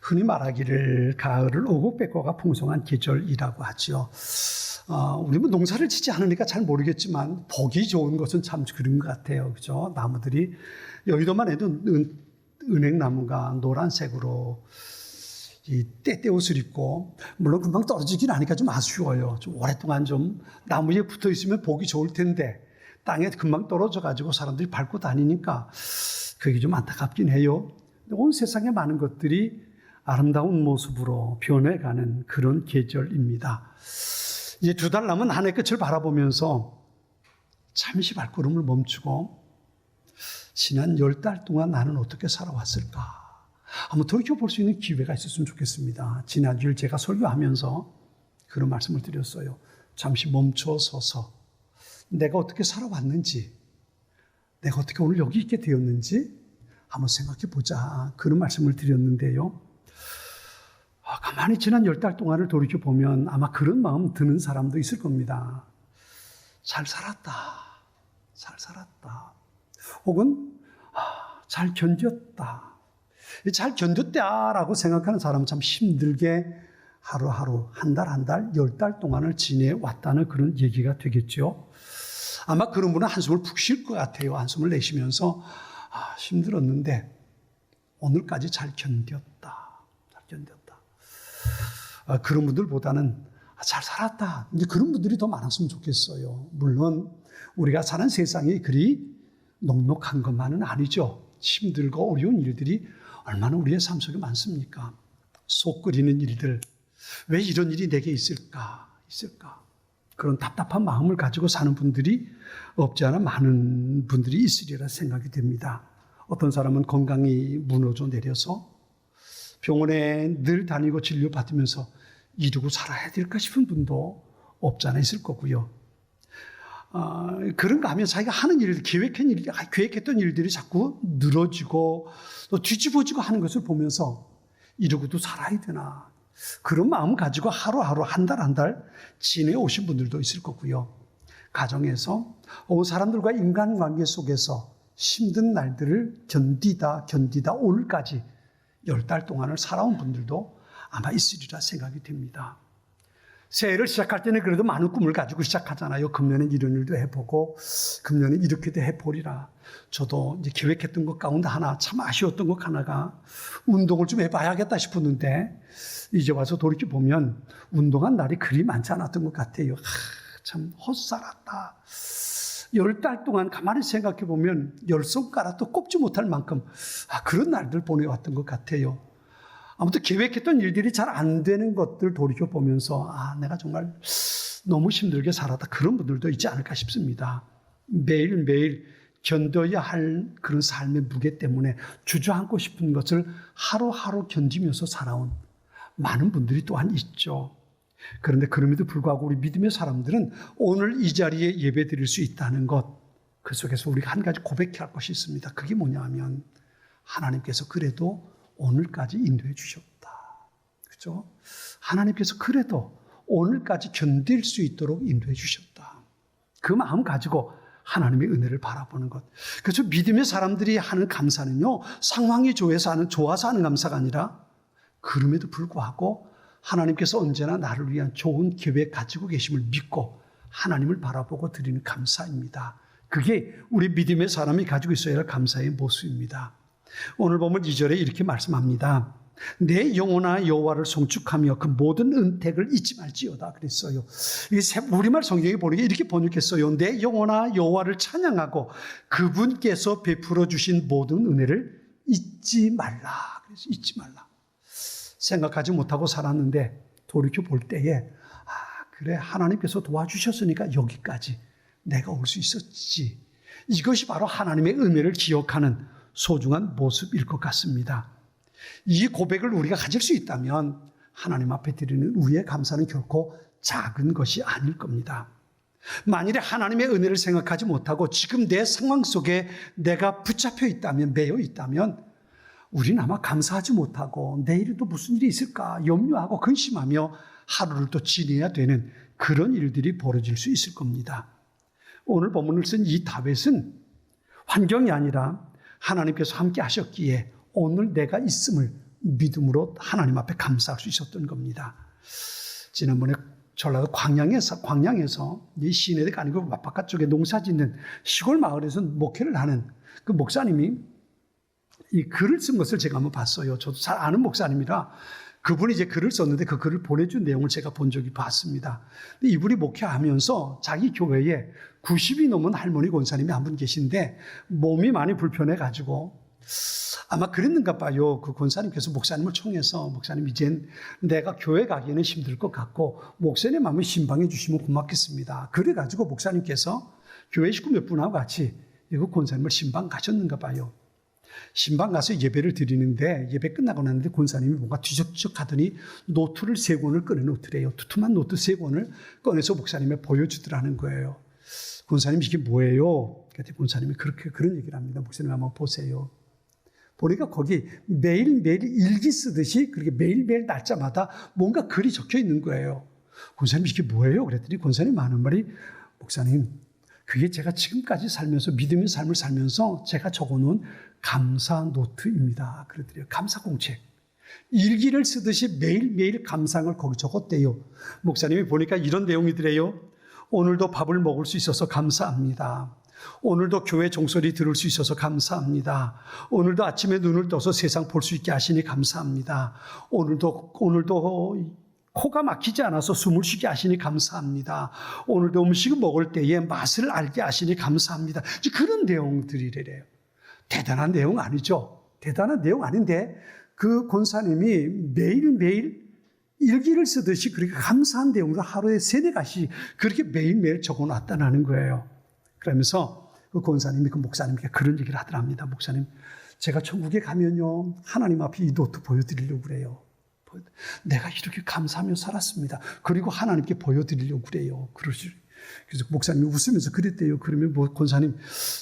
흔히 말하기를 가을을 오고 빼고가 풍성한 계절이라고 하죠. 우리 뭐 농사를 짓지 않으니까 잘 모르겠지만 보기 좋은 것은 참 그런 것 같아요. 그죠? 나무들이 여의도만 해도 은행나무가 노란색으로 이 떼떼옷을 입고, 물론 금방 떨어지긴 하니까 좀 아쉬워요. 좀 오랫동안 좀 나무에 붙어 있으면 보기 좋을 텐데 땅에 금방 떨어져 가지고 사람들이 밟고 다니니까 그게 좀 안타깝긴 해요. 온 세상에 많은 것들이 아름다운 모습으로 변해가는 그런 계절입니다. 이제 2달 남은 한 해 끝을 바라보면서 잠시 발걸음을 멈추고 지난 10달 동안 나는 어떻게 살아왔을까? 한번 돌이켜볼 수 있는 기회가 있었으면 좋겠습니다. 지난 주일 제가 설교하면서 그런 말씀을 드렸어요. 잠시 멈춰서서 내가 어떻게 살아왔는지, 내가 어떻게 오늘 여기 있게 되었는지 한번 생각해 보자. 그런 말씀을 드렸는데요. 가만히 지난 10달 동안을 돌이켜보면 아마 그런 마음 드는 사람도 있을 겁니다. 잘 살았다. 잘 살았다. 혹은 잘 견뎠다. 잘 견뎠다라고 생각하는 사람은 참 힘들게 하루하루, 한 달, 10달 동안을 지내왔다는 그런 얘기가 되겠죠. 아마 그런 분은 한숨을 푹 쉴 것 같아요. 한숨을 내쉬면서 힘들었는데 오늘까지 잘 견뎠다. 잘 견뎠다. 그런 분들보다는 잘 살았다. 이제 그런 분들이 더 많았으면 좋겠어요. 물론 우리가 사는 세상이 그리 녹록한 것만은 아니죠. 힘들고 어려운 일들이 얼마나 우리의 삶 속에 많습니까? 속 끓이는 일들, 왜 이런 일이 내게 있을까? 그런 답답한 마음을 가지고 사는 분들이 없지 않아 많은 분들이 있으리라 생각이 됩니다. 어떤 사람은 건강이 무너져 내려서 병원에 늘 다니고 진료받으면서 이러고 살아야 될까 싶은 분도 없지 않아 있을 거고요. 그런가 하면 자기가 하는 일들, 계획했던 일들이 자꾸 늘어지고 또 뒤집어지고 하는 것을 보면서 이러고도 살아야 되나. 그런 마음 가지고 하루하루 한 달 지내오신 분들도 있을 거고요. 가정에서 사람들과 인간관계 속에서 힘든 날들을 견디다 오늘까지 10달 동안을 살아온 분들도 아마 있으리라 생각이 됩니다. 새해를 시작할 때는 그래도 많은 꿈을 가지고 시작하잖아요. 금년엔 이런 일도 해보고 금년엔 이렇게도 해보리라. 저도 이제 계획했던 것 가운데 하나, 참 아쉬웠던 것 하나가 운동을 좀 해봐야겠다 싶었는데 이제 와서 돌이켜보면 운동한 날이 그리 많지 않았던 것 같아요. 참 헛살았다. 10달 동안 가만히 생각해보면 10손가락도 꼽지 못할 만큼 그런 날들 보내왔던 것 같아요. 아무튼 계획했던 일들이 잘 안 되는 것들 돌이켜보면서 내가 정말 너무 힘들게 살았다. 그런 분들도 있지 않을까 싶습니다. 매일매일 견뎌야 할 그런 삶의 무게 때문에 주저앉고 싶은 것을 하루하루 견디면서 살아온 많은 분들이 또한 있죠. 그런데 그럼에도 불구하고 우리 믿음의 사람들은 오늘 이 자리에 예배 드릴 수 있다는 것, 그 속에서 우리가 한 가지 고백해야 할 것이 있습니다. 그게 뭐냐 하면 하나님께서 그래도 오늘까지 인도해 주셨다. 그렇죠? 하나님께서 그래도 오늘까지 견딜 수 있도록 인도해 주셨다. 그 마음 가지고 하나님의 은혜를 바라보는 것. 그래서 믿음의 사람들이 하는 감사는요, 상황이 좋아서 하는 감사가 아니라 그럼에도 불구하고 하나님께서 언제나 나를 위한 좋은 계획 가지고 계심을 믿고 하나님을 바라보고 드리는 감사입니다. 그게 우리 믿음의 사람이 가지고 있어야 할 감사의 모습입니다. 오늘 보면 2절에 이렇게 말씀합니다. 내 영혼아 여호와를 송축하며 그 모든 은택을 잊지 말지어다 그랬어요. 우리말 성경에 보니까 이렇게 번역했어요. 내 영혼아 여호와를 찬양하고 그분께서 베풀어 주신 모든 은혜를 잊지 말라. 그래서 잊지 말라. 생각하지 못하고 살았는데 돌이켜 볼 때에 그래 하나님께서 도와주셨으니까 여기까지 내가 올 수 있었지. 이것이 바로 하나님의 은혜를 기억하는 소중한 모습일 것 같습니다. 이 고백을 우리가 가질 수 있다면 하나님 앞에 드리는 우리의 감사는 결코 작은 것이 아닐 겁니다. 만일에 하나님의 은혜를 생각하지 못하고 지금 내 상황 속에 내가 붙잡혀 있다면, 매여 있다면 우리는 아마 감사하지 못하고 내일은 또 무슨 일이 있을까 염려하고 근심하며 하루를 또 지내야 되는 그런 일들이 벌어질 수 있을 겁니다. 오늘 본문을 쓴 이 다윗은 환경이 아니라 하나님께서 함께 하셨기에 오늘 내가 있음을 믿음으로 하나님 앞에 감사할 수 있었던 겁니다. 지난번에 전라도 광양에서 이 시내가 아니고 바깥쪽에 농사 짓는 시골 마을에서 목회를 하는 그 목사님이 이 글을 쓴 것을 제가 한번 봤어요. 저도 잘 아는 목사님이라 그분이 이제 글을 썼는데 그 글을 보내준 내용을 제가 본 적이 봤습니다. 근데 이분이 목회하면서 자기 교회에 90이 넘은 할머니 권사님이 한 분 계신데 몸이 많이 불편해가지고 아마 그랬는가 봐요. 그 권사님께서 목사님을 총해서 목사님 이젠 내가 교회 가기에는 힘들 것 같고 목사님 마음을 신방해 주시면 고맙겠습니다. 그래가지고 목사님께서 교회 식구 몇 분하고 같이 이거 권사님을 신방 가셨는가 봐요. 신방 가서 예배를 드리는데 예배 끝나고 났는데 권사님이 뭔가 뒤적뒤적 하더니 노트를 3권을 꺼내놓더래요. 두툼한 노트 3권을 꺼내서 목사님에 보여주더라는 거예요. 권사님 이게 뭐예요? 그때 권사님이 그런 얘기를 합니다. 목사님 한번 보세요. 보니까 거기 매일매일 일기 쓰듯이 그렇게 매일매일 날짜마다 뭔가 글이 적혀 있는 거예요. 권사님 이게 뭐예요? 그랬더니 권사님 하는 말이 목사님 그게 제가 지금까지 살면서 믿음의 삶을 살면서 제가 적어놓은 감사 노트입니다. 그러더래요. 감사 공책. 일기를 쓰듯이 매일매일 감상을 거기 적었대요. 목사님이 보니까 이런 내용이더래요. 오늘도 밥을 먹을 수 있어서 감사합니다. 오늘도 교회 종소리 들을 수 있어서 감사합니다. 오늘도 아침에 눈을 떠서 세상 볼 수 있게 하시니 감사합니다. 오늘도 코가 막히지 않아서 숨을 쉬게 하시니 감사합니다. 오늘도 음식을 먹을 때에 맛을 알게 하시니 감사합니다. 그런 내용들이래요. 대단한 내용 아니죠. 대단한 내용 아닌데 그 권사님이 매일매일 일기를 쓰듯이 그렇게 감사한 내용으로 하루에 3-4가지 그렇게 매일매일 적어놨다는 거예요. 그러면서 그 권사님이 그 목사님께 그런 얘기를 하더랍니다. 목사님, 제가 천국에 가면요 하나님 앞에 이 노트 보여드리려고 그래요. 내가 이렇게 감사하며 살았습니다. 그리고 하나님께 보여드리려고 그래요. 그래서 목사님이 웃으면서 그랬대요. 그러면 뭐 권사님,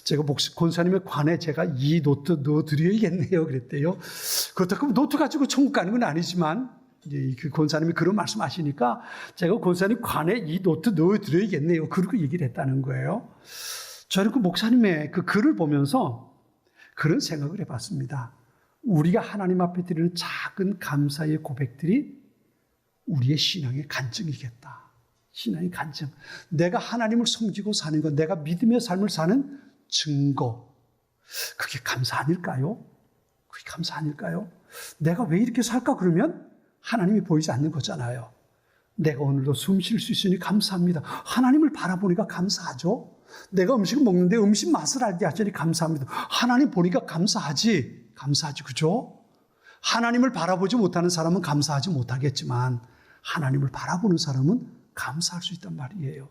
제가 권사님의 관에 제가 이 노트 넣어드려야겠네요. 그랬대요. 그렇다고 노트 가지고 천국 가는 건 아니지만 그 권사님이 그런 말씀하시니까 제가 권사님 관에 이 노트 넣어드려야겠네요. 그렇게 얘기를 했다는 거예요. 저는 그 목사님의 그 글을 보면서 그런 생각을 해봤습니다. 우리가 하나님 앞에 드리는 작은 감사의 고백들이 우리의 신앙의 간증이겠다. 신앙의 간증. 내가 하나님을 섬기고 사는 것, 내가 믿음의 삶을 사는 증거. 그게 감사 아닐까요? 그게 감사 아닐까요? 내가 왜 이렇게 살까 그러면 하나님이 보이지 않는 거잖아요. 내가 오늘도 숨 쉴 수 있으니 감사합니다. 하나님을 바라보니까 감사하죠. 내가 음식을 먹는데 음식 맛을 알게 하시니 감사합니다. 하나님 보니까 감사하지, 그죠? 하나님을 바라보지 못하는 사람은 감사하지 못하겠지만 하나님을 바라보는 사람은 감사할 수 있단 말이에요.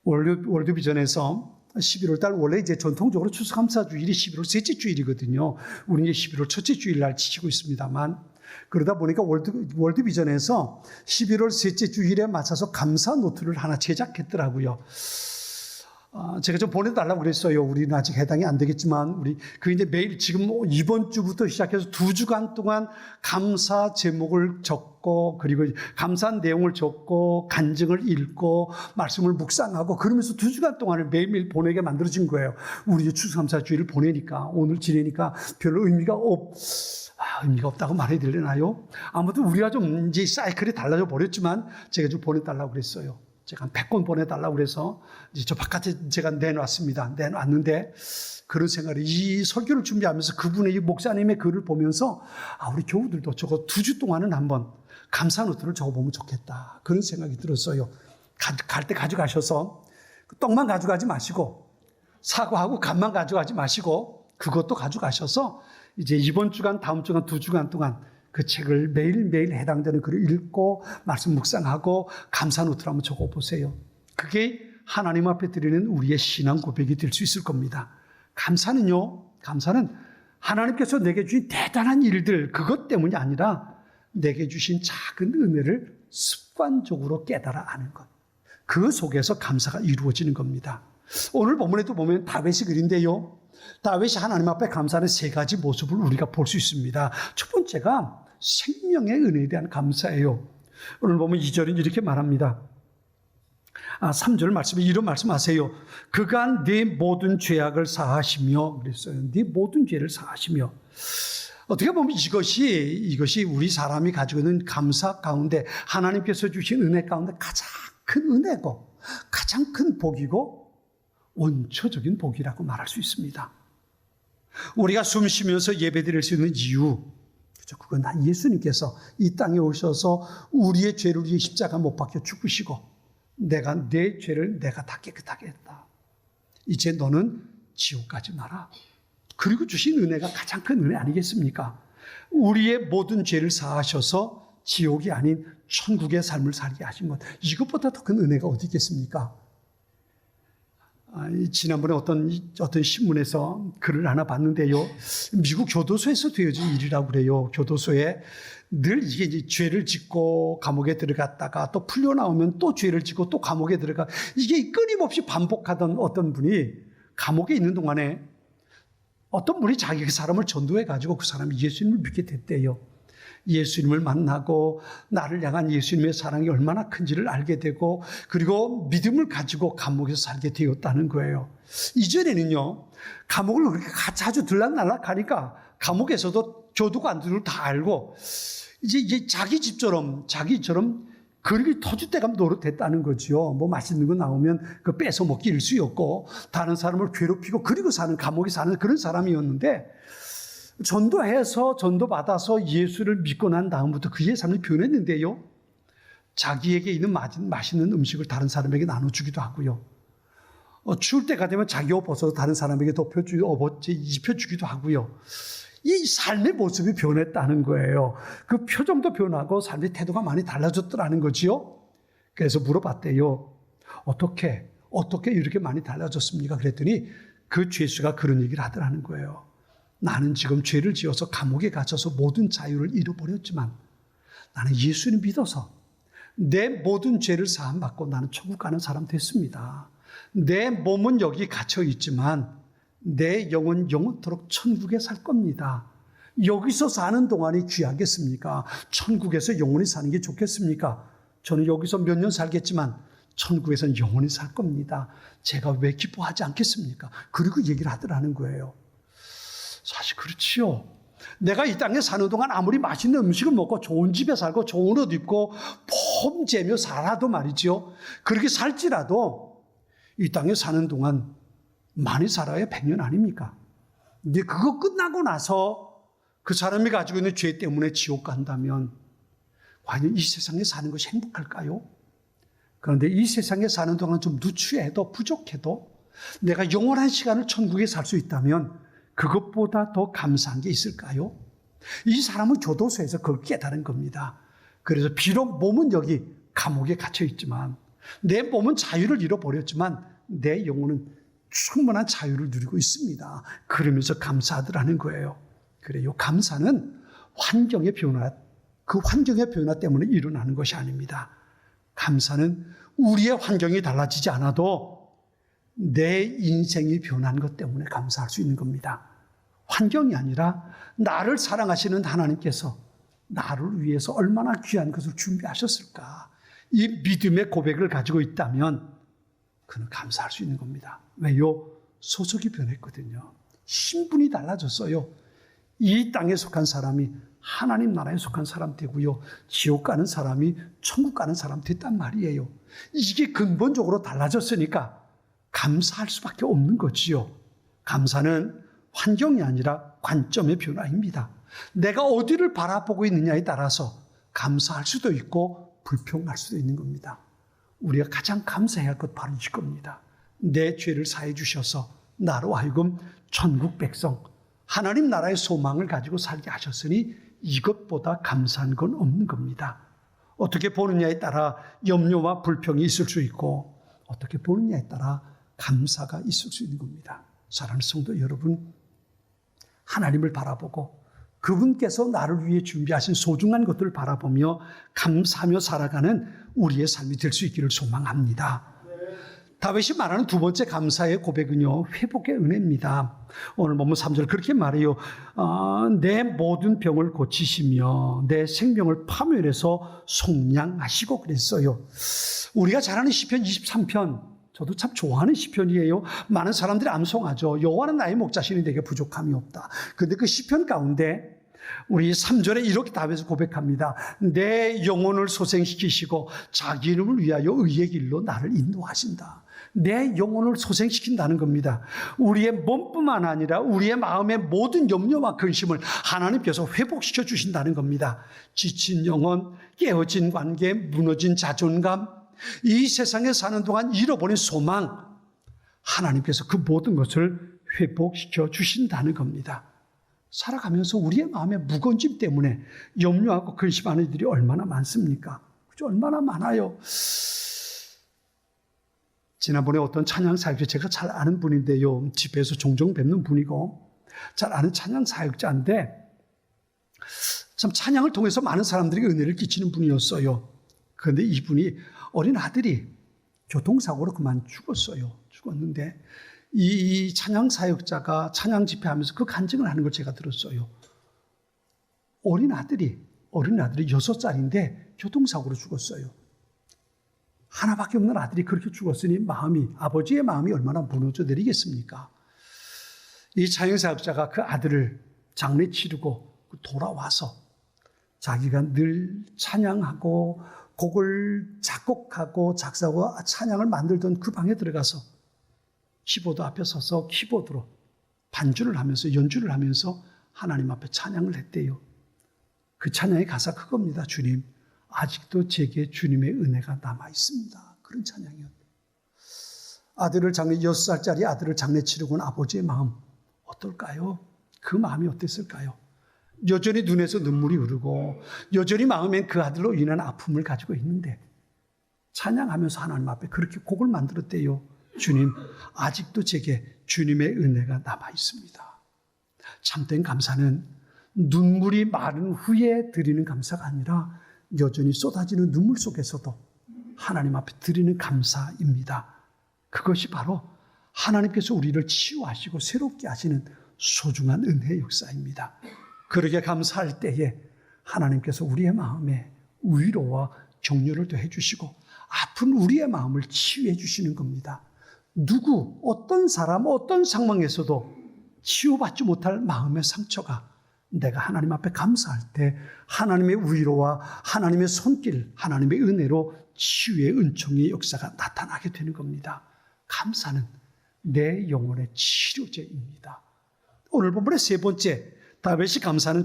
월드비전에서 11월 달 원래 이제 전통적으로 추수감사주일이 11월 셋째 주일이거든요. 우리는 11월 첫째 주일날 지키고 있습니다만 그러다 보니까 월드비전에서 11월 셋째 주일에 맞춰서 감사 노트를 하나 제작했더라고요. 제가 좀 보내달라고 그랬어요. 우리는 아직 해당이 안 되겠지만, 이제 매일 지금 이번 주부터 시작해서 2주간 동안 감사 제목을 적고, 그리고 감사한 내용을 적고, 간증을 읽고, 말씀을 묵상하고, 그러면서 2주간 동안을 매일매일 보내게 만들어진 거예요. 우리 추수감사주일을 보내니까, 오늘 지내니까 별로 의미가 없다고 말해야 되려나요? 아무튼 우리가 좀 이제 사이클이 달라져 버렸지만, 제가 좀 보내달라고 그랬어요. 제가 한 100권 보내달라고 그래서 이제 저 바깥에 제가 내놨는데 그런 생각을 이 설교를 준비하면서 그분의 이 목사님의 글을 보면서 우리 교우들도 저거 2주 동안은 한번 감사 노트를 적어보면 좋겠다. 그런 생각이 들었어요. 갈 때 가져가셔서 떡만 가져가지 마시고 사과하고 감만 가져가지 마시고 그것도 가져가셔서 이제 이번 주간 다음 주간 2주간 동안 그 책을 매일매일 해당되는 글을 읽고 말씀 묵상하고 감사 노트를 한번 적어보세요. 그게 하나님 앞에 드리는 우리의 신앙 고백이 될 수 있을 겁니다. 감사는 하나님께서 내게 주신 대단한 일들 그것 때문이 아니라 내게 주신 작은 은혜를 습관적으로 깨달아 아는 것. 그 속에서 감사가 이루어지는 겁니다. 오늘 본문에도 보면 다윗의 글인데요. 다윗이 하나님 앞에 감사하는 3가지 모습을 우리가 볼 수 있습니다. 첫 번째가 생명의 은혜에 대한 감사예요. 오늘 보면 2절은 이렇게 말합니다. 3절 말씀에 이런 말씀하세요. 그가 네 모든 죄악을 사하시며 그랬어요. 네 모든 죄를 사하시며. 어떻게 보면 이것이 우리 사람이 가지고 있는 감사 가운데 하나님께서 주신 은혜 가운데 가장 큰 은혜고 가장 큰 복이고 원초적인 복이라고 말할 수 있습니다. 우리가 숨 쉬면서 예배드릴 수 있는 이유, 그건 다 예수님께서 이 땅에 오셔서 우리의 죄를 위해 십자가 못 박혀 죽으시고 내가 내 죄를 내가 다 깨끗하게 했다. 이제 너는 지옥 가지 마라. 그리고 주신 은혜가 가장 큰 은혜 아니겠습니까? 우리의 모든 죄를 사하셔서 지옥이 아닌 천국의 삶을 살게 하신 것, 이것보다 더 큰 은혜가 어디 있겠습니까? 지난번에 어떤 신문에서 글을 하나 봤는데요. 미국 교도소에서 되어진 일이라고 그래요. 교도소에 늘 이게 이제 죄를 짓고 감옥에 들어갔다가 또 풀려나오면 또 죄를 짓고 또 감옥에 들어가, 이게 끊임없이 반복하던 어떤 분이 감옥에 있는 동안에 어떤 분이 자기 그 사람을 전도해가지고 그 사람이 예수님을 믿게 됐대요. 예수님을 만나고 나를 향한 예수님의 사랑이 얼마나 큰지를 알게 되고 그리고 믿음을 가지고 감옥에서 살게 되었다는 거예요. 이전에는요, 감옥을 그렇게 자주 들락날락 가니까 감옥에서도 교도관들을 다 알고 이제 자기처럼 그렇게 터줏대감 노릇했다는 거죠. 뭐 맛있는 거 나오면 그 뺏어 먹기 일쑤였고 다른 사람을 괴롭히고 그리고 감옥에 사는 그런 사람이었는데, 전도받아서 예수를 믿고 난 다음부터 그의 삶이 변했는데요. 자기에게 있는 맛있는 음식을 다른 사람에게 나눠주기도 하고요. 추울 때가 되면 자기 옷 벗어서 다른 사람에게 입혀주기도 하고요. 이 삶의 모습이 변했다는 거예요. 그 표정도 변하고 삶의 태도가 많이 달라졌더라는 거지요. 그래서 물어봤대요. 어떻게 이렇게 많이 달라졌습니까? 그랬더니 그 죄수가 그런 얘기를 하더라는 거예요. 나는 지금 죄를 지어서 감옥에 갇혀서 모든 자유를 잃어버렸지만 나는 예수님 믿어서 내 모든 죄를 사함받고 나는 천국 가는 사람 됐습니다. 내 몸은 여기 갇혀 있지만 내 영은 영원토록 천국에 살 겁니다. 여기서 사는 동안이 귀하겠습니까? 천국에서 영원히 사는 게 좋겠습니까? 저는 여기서 몇 년 살겠지만 천국에서는 영원히 살 겁니다. 제가 왜 기뻐하지 않겠습니까? 그리고 얘기를 하더라는 거예요. 사실 그렇지요. 내가 이 땅에 사는 동안 아무리 맛있는 음식을 먹고 좋은 집에 살고 좋은 옷 입고 폼재며 살아도 말이죠. 그렇게 살지라도 이 땅에 사는 동안 많이 살아야 100년 아닙니까? 근데 그거 끝나고 나서 그 사람이 가지고 있는 죄 때문에 지옥 간다면 과연 이 세상에 사는 것이 행복할까요? 그런데 이 세상에 사는 동안 좀 누추해도 부족해도 내가 영원한 시간을 천국에 살 수 있다면 그것보다 더 감사한 게 있을까요? 이 사람은 교도소에서 그걸 깨달은 겁니다. 그래서 비록 몸은 여기 감옥에 갇혀 있지만 내 몸은 자유를 잃어버렸지만 내 영혼은 충분한 자유를 누리고 있습니다. 그러면서 감사하더라는 거예요. 그래요. 감사는 환경의 변화, 그 환경의 변화 때문에 일어나는 것이 아닙니다. 감사는 우리의 환경이 달라지지 않아도 내 인생이 변한 것 때문에 감사할 수 있는 겁니다. 환경이 아니라 나를 사랑하시는 하나님께서 나를 위해서 얼마나 귀한 것을 준비하셨을까. 이 믿음의 고백을 가지고 있다면 그는 감사할 수 있는 겁니다. 왜요? 소속이 변했거든요. 신분이 달라졌어요. 이 땅에 속한 사람이 하나님 나라에 속한 사람 되고요. 지옥 가는 사람이 천국 가는 사람 됐단 말이에요. 이게 근본적으로 달라졌으니까 감사할 수밖에 없는 거지요. 감사는 환경이 아니라 관점의 변화입니다. 내가 어디를 바라보고 있느냐에 따라서 감사할 수도 있고 불평할 수도 있는 겁니다. 우리가 가장 감사해야 할 것 바로 이겁니다. 내 죄를 사해 주셔서 나로 하여금 천국 백성, 하나님 나라의 소망을 가지고 살게 하셨으니 이것보다 감사한 건 없는 겁니다. 어떻게 보느냐에 따라 염려와 불평이 있을 수 있고 어떻게 보느냐에 따라 감사가 있을 수 있는 겁니다. 사랑하는 성도 여러분, 하나님을 바라보고 그분께서 나를 위해 준비하신 소중한 것들을 바라보며 감사하며 살아가는 우리의 삶이 될 수 있기를 소망합니다. 다윗이 말하는 두 번째 감사의 고백은요, 회복의 은혜입니다. 오늘 본문 3절 그렇게 말해요. 내 모든 병을 고치시며 내 생명을 파멸해서 속량하시고 그랬어요. 우리가 잘 아는 시편 23편, 저도 참 좋아하는 시편이에요. 많은 사람들이 암송하죠. 여호와는 나의 목자시니 내게 부족함이 없다. 그런데 그 시편 가운데 우리 3절에 이렇게 답해서 고백합니다. 내 영혼을 소생시키시고 자기 이름을 위하여 의의 길로 나를 인도하신다. 내 영혼을 소생시킨다는 겁니다. 우리의 몸뿐만 아니라 우리의 마음의 모든 염려와 근심을 하나님께서 회복시켜 주신다는 겁니다. 지친 영혼, 깨어진 관계, 무너진 자존감, 이 세상에 사는 동안 잃어버린 소망, 하나님께서 그 모든 것을 회복시켜 주신다는 겁니다. 살아가면서 우리의 마음의 무거운 짐 때문에 염려하고 근심하는 일들이 얼마나 많습니까? 그죠? 얼마나 많아요. 지난번에 어떤 찬양 사역자, 제가 잘 아는 분인데요. 집에서 종종 뵙는 분이고 잘 아는 찬양 사역자인데 참 찬양을 통해서 많은 사람들에게 은혜를 끼치는 분이었어요. 그런데 이분이 어린 아들이 교통사고로 그만 죽었어요. 죽었는데 이 찬양 사역자가 찬양 집회하면서 그 간증을 하는 걸 제가 들었어요. 어린 아들이 6살인데 교통사고로 죽었어요. 하나밖에 없는 아들이 그렇게 죽었으니 아버지의 마음이 얼마나 무너져 내리겠습니까? 이 찬양 사역자가 그 아들을 장례 치르고 돌아와서 자기가 늘 찬양하고 곡을 작곡하고 작사하고 찬양을 만들던 그 방에 들어가서 키보드 앞에 서서 키보드로 반주를 하면서 연주를 하면서 하나님 앞에 찬양을 했대요. 그 찬양의 가사 그겁니다. 주님, 아직도 제게 주님의 은혜가 남아 있습니다. 그런 찬양이었대요. 6살짜리 아들을 장례 치르고 온 아버지의 마음 어떨까요? 그 마음이 어땠을까요? 여전히 눈에서 눈물이 흐르고 여전히 마음엔 그 아들로 인한 아픔을 가지고 있는데 찬양하면서 하나님 앞에 그렇게 곡을 만들었대요. 주님, 아직도 제게 주님의 은혜가 남아 있습니다. 참된 감사는 눈물이 마른 후에 드리는 감사가 아니라 여전히 쏟아지는 눈물 속에서도 하나님 앞에 드리는 감사입니다. 그것이 바로 하나님께서 우리를 치유하시고 새롭게 하시는 소중한 은혜의 역사입니다. 그렇게 감사할 때에 하나님께서 우리의 마음에 위로와 격려를 더해 주시고 아픈 우리의 마음을 치유해 주시는 겁니다. 어떤 사람, 어떤 상황에서도 치유받지 못할 마음의 상처가 내가 하나님 앞에 감사할 때 하나님의 위로와 하나님의 손길, 하나님의 은혜로 치유의 은총의 역사가 나타나게 되는 겁니다. 감사는 내 영혼의 치료제입니다. 오늘 본문의 세 번째, 다윗이 감사하는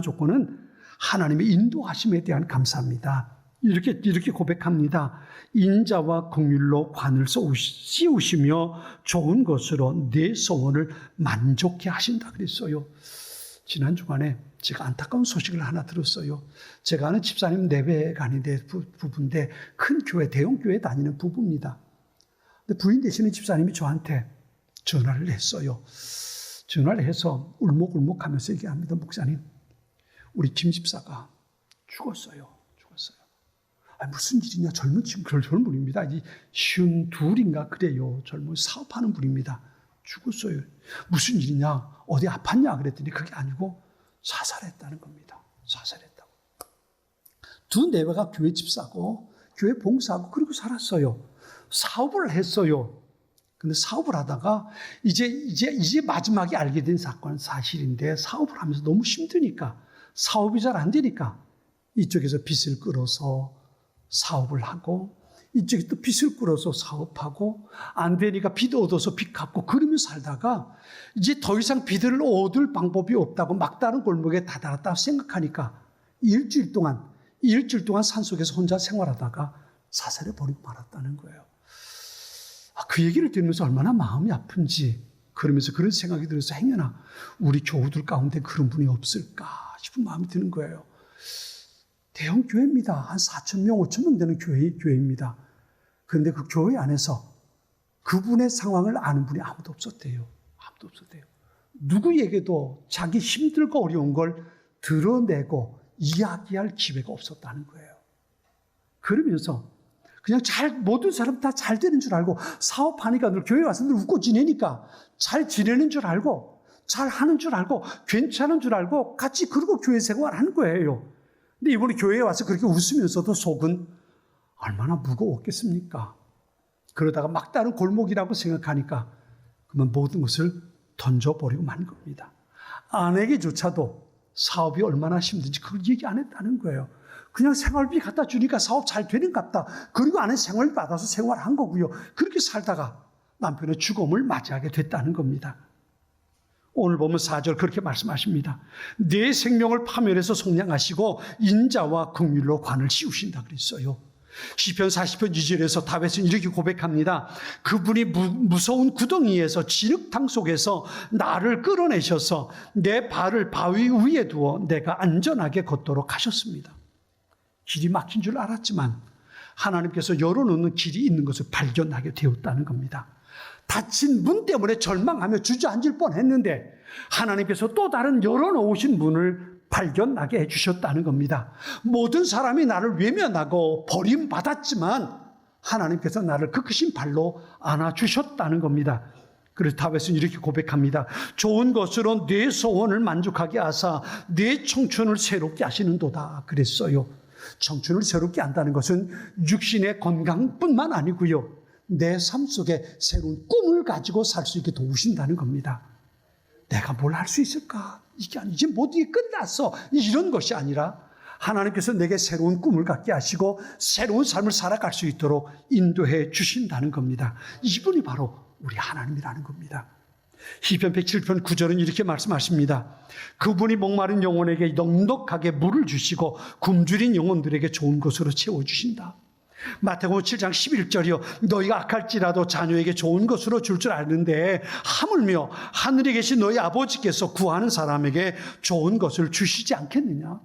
조건은 하나님의 인도하심에 대한 감사입니다. 이렇게 고백합니다. 인자와 긍휼로 관을 씌우시며 좋은 것으로 내 소원을 만족해 하신다 그랬어요. 지난 주간에 제가 안타까운 소식을 하나 들었어요. 제가 아는 집사님 내외가 아닌데 부부인데 큰 교회, 대형 교회 다니는 부부입니다. 근데 부인 되시는 집사님이 저한테 전화를 했어요. 전화를 해서 울먹울먹하면서 얘기합니다. 목사님, 우리 김 집사가 죽었어요. 무슨 일이냐? 젊은 분입니다. 52인가 그래요. 젊은 사업하는 분입니다. 죽었어요. 무슨 일이냐? 어디 아팠냐? 그랬더니 그게 아니고 자살했다는 겁니다. 자살했다고. 두 내외가 교회 집사고 교회 봉사하고 그리고 살았어요. 사업을 했어요. 근데 사업을 하다가 이제 마지막에 알게 된 사실인데 사업을 하면서 너무 힘드니까 사업이 잘 안 되니까 이쪽에서 빚을 끌어서 사업을 하고 이쪽에 또 빚을 끌어서 사업하고 안 되니까 빚 얻어서 빚 갚고 그러면서 살다가 이제 더 이상 빚을 얻을 방법이 없다고 막다른 골목에 다다랐다고 생각하니까 일주일 동안 산속에서 혼자 생활하다가 자살해 버리고 말았다는 거예요. 그 얘기를 들으면서 얼마나 마음이 아픈지 그러면서 그런 생각이 들어서 행여나 우리 교우들 가운데 그런 분이 없을까 싶은 마음이 드는 거예요. 대형 교회입니다. 한 4,000명, 5,000명 되는 교회입니다. 그런데 그 교회 안에서 그분의 상황을 아는 분이 아무도 없었대요. 누구에게도 자기 힘들고 어려운 걸 드러내고 이야기할 기회가 없었다는 거예요. 그러면서 그냥 모든 사람 다 잘 되는 줄 알고 사업하니까 늘 교회 와서 늘 웃고 지내니까 잘 지내는 줄 알고 잘 하는 줄 알고 괜찮은 줄 알고 같이 그러고 교회 생활하는 거예요. 근데 이번에 교회에 와서 그렇게 웃으면서도 속은 얼마나 무거웠겠습니까? 그러다가 막다른 골목이라고 생각하니까 그러면 모든 것을 던져버리고 만 겁니다. 아내에게조차도 사업이 얼마나 힘든지 그걸 얘기 안 했다는 거예요. 그냥 생활비 갖다 주니까 사업 잘 되는갑다. 그리고 안에 생활비 받아서 생활한 거고요. 그렇게 살다가 남편의 죽음을 맞이하게 됐다는 겁니다. 오늘 보면 4절 그렇게 말씀하십니다. 내 생명을 파멸해서 속량하시고 인자와 긍휼로 관을 씌우신다 그랬어요. 시편 40편 2절에서 다윗은 이렇게 고백합니다. 그분이 무서운 구덩이에서 진흙탕 속에서 나를 끌어내셔서 내 발을 바위 위에 두어 내가 안전하게 걷도록 하셨습니다. 길이 막힌 줄 알았지만 하나님께서 열어놓는 길이 있는 것을 발견하게 되었다는 겁니다. 닫힌 문 때문에 절망하며 주저앉을 뻔했는데 하나님께서 또 다른 열어놓으신 문을 발견하게 해주셨다는 겁니다. 모든 사람이 나를 외면하고 버림받았지만 하나님께서 나를 그 크신 발로 안아주셨다는 겁니다. 그래서 다윗은 이렇게 고백합니다. 좋은 것으로 내 소원을 만족하게 하사 내 청춘을 새롭게 하시는도다 그랬어요. 청춘을 새롭게 한다는 것은 육신의 건강뿐만 아니고요. 내 삶 속에 새로운 꿈을 가지고 살 수 있게 도우신다는 겁니다. 내가 뭘 할 수 있을까? 이게 이제 모든 게 끝났어. 이런 것이 아니라 하나님께서 내게 새로운 꿈을 갖게 하시고 새로운 삶을 살아갈 수 있도록 인도해 주신다는 겁니다. 이분이 바로 우리 하나님이라는 겁니다. 시편 107편 9절은 이렇게 말씀하십니다. 그분이 목마른 영혼에게 넉넉하게 물을 주시고 굶주린 영혼들에게 좋은 것으로 채워주신다. 마태복음 7장 11절이요. 너희가 악할지라도 자녀에게 좋은 것으로 줄 줄 아는데 하물며 하늘에 계신 너희 아버지께서 구하는 사람에게 좋은 것을 주시지 않겠느냐.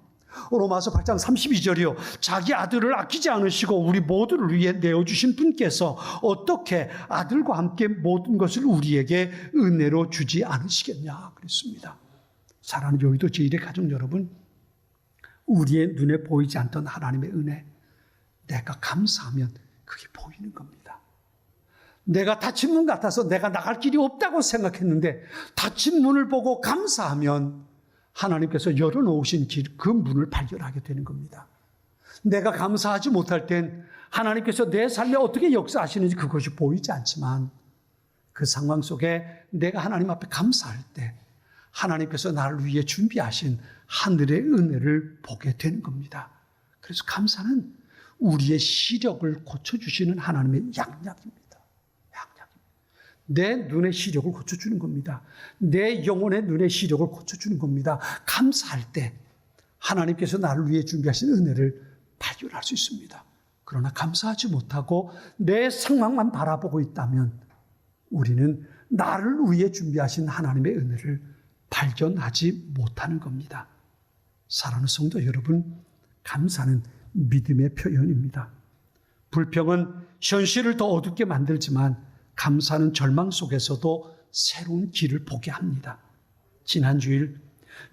로마서 8장 32절이요. 자기 아들을 아끼지 않으시고 우리 모두를 위해 내어주신 분께서 어떻게 아들과 함께 모든 것을 우리에게 은혜로 주지 않으시겠냐 그랬습니다. 사랑하는 여의도 제1의 가족 여러분, 우리의 눈에 보이지 않던 하나님의 은혜, 내가 감사하면 그게 보이는 겁니다. 내가 닫힌 문 같아서 내가 나갈 길이 없다고 생각했는데 닫힌 문을 보고 감사하면 하나님께서 열어놓으신 길, 그 문을 발견하게 되는 겁니다. 내가 감사하지 못할 땐 하나님께서 내 삶에 어떻게 역사하시는지 그것이 보이지 않지만 그 상황 속에 내가 하나님 앞에 감사할 때 하나님께서 나를 위해 준비하신 하늘의 은혜를 보게 되는 겁니다. 그래서 감사는 우리의 시력을 고쳐주시는 하나님의 양약입니다. 내 눈의 시력을 고쳐주는 겁니다. 내 영혼의 눈의 시력을 고쳐주는 겁니다. 감사할 때 하나님께서 나를 위해 준비하신 은혜를 발견할 수 있습니다. 그러나 감사하지 못하고 내 상황만 바라보고 있다면 우리는 나를 위해 준비하신 하나님의 은혜를 발견하지 못하는 겁니다. 사랑하는 성도 여러분, 감사는 믿음의 표현입니다. 불평은 현실을 더 어둡게 만들지만 감사는 절망 속에서도 새로운 길을 보게 합니다. 지난 주일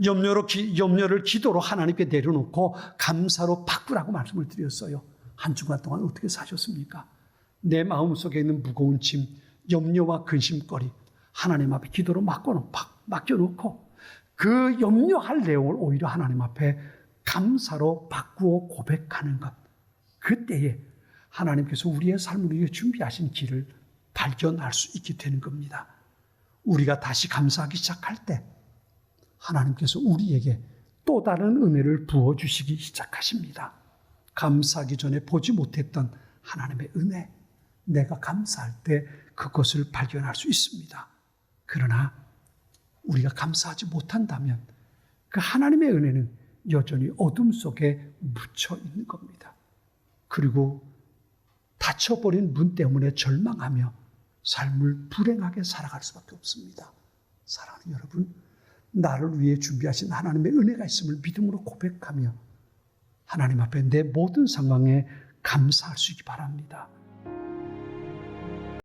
염려를 기도로 하나님께 내려놓고 감사로 바꾸라고 말씀을 드렸어요. 한 주간 동안 어떻게 사셨습니까? 내 마음속에 있는 무거운 짐, 염려와 근심거리 하나님 앞에 기도로 맡겨놓고 그 염려할 내용을 오히려 하나님 앞에 감사로 바꾸어 고백하는 것. 그때에 하나님께서 우리의 삶을 위해 준비하신 길을 발견할 수 있게 되는 겁니다. 우리가 다시 감사하기 시작할 때 하나님께서 우리에게 또 다른 은혜를 부어주시기 시작하십니다. 감사하기 전에 보지 못했던 하나님의 은혜, 내가 감사할 때 그것을 발견할 수 있습니다. 그러나 우리가 감사하지 못한다면 그 하나님의 은혜는 여전히 어둠 속에 묻혀 있는 겁니다. 그리고 닫혀버린 문 때문에 절망하며 삶을 불행하게 살아갈 수밖에 없습니다. 사랑하는 여러분, 나를 위해 준비하신 하나님의 은혜가 있음을 믿음으로 고백하며 하나님 앞에 내 모든 상황에 감사할 수 있기 바랍니다.